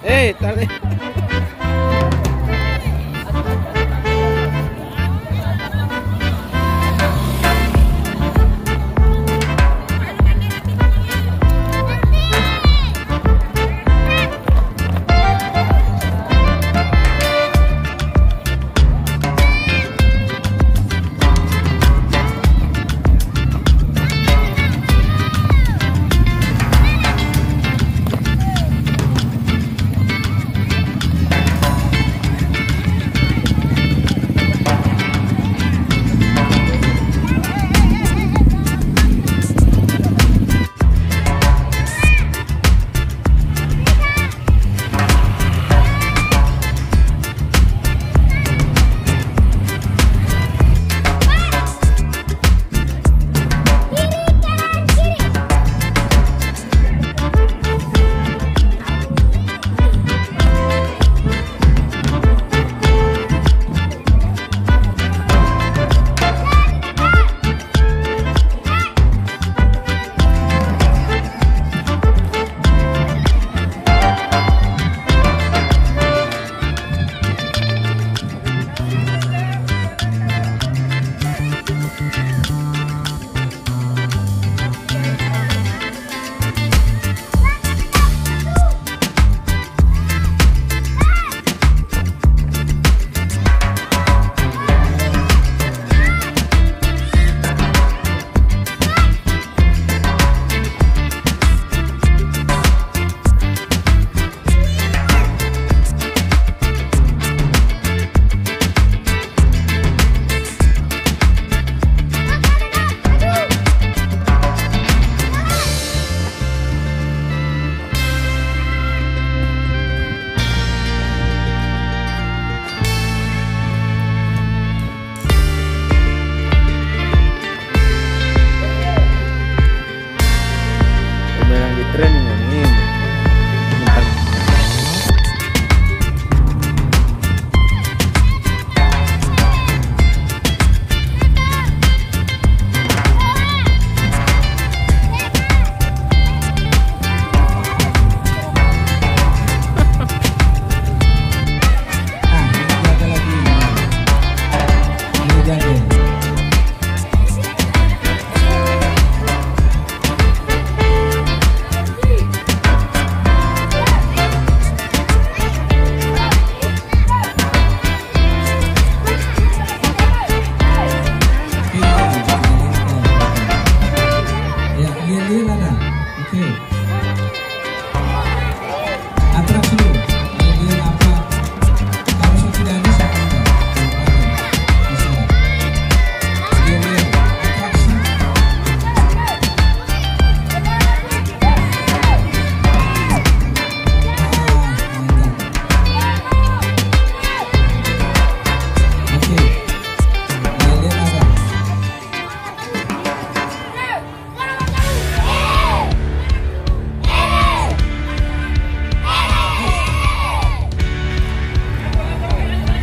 Tarik.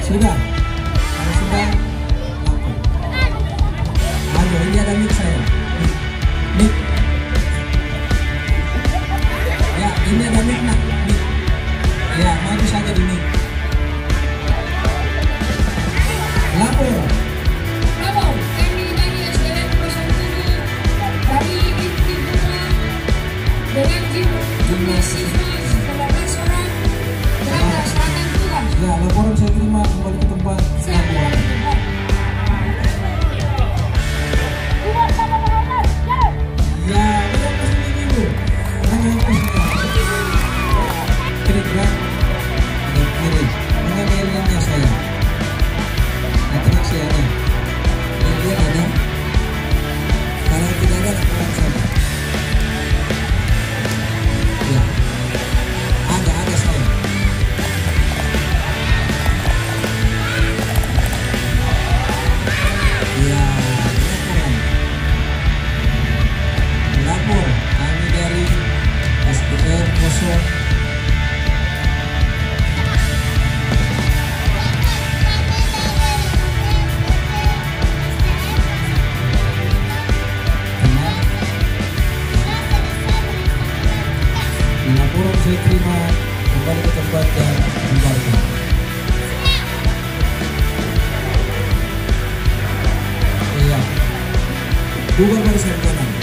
Sudah, kalau sudah lakukan. Ayo, ini ada mic saya. Mic. Ya, ini ada mic nak. Mic. Ya, maju saja di mic. Lapor. Halo, kami dari SDN ke-77 dari inti bunga dengan jumlah siswa 19 orang dalam melaksanakan tugas. Ya, laporan saya terima, kembali ke tempat. Ya, dia pasti dulu. Hanya yang pasti. Kira-kira dan kiri. Dengan airnya saya. Nanti saya ada. Dan dia ada. Kalau tidak ada, laporan saya. Ya, ada saya. Ya, lapor kami dari SDN kosong. Laporan saya terima Kembali ke tempat dan bubarkan. Iya. Bubar barisan kanan.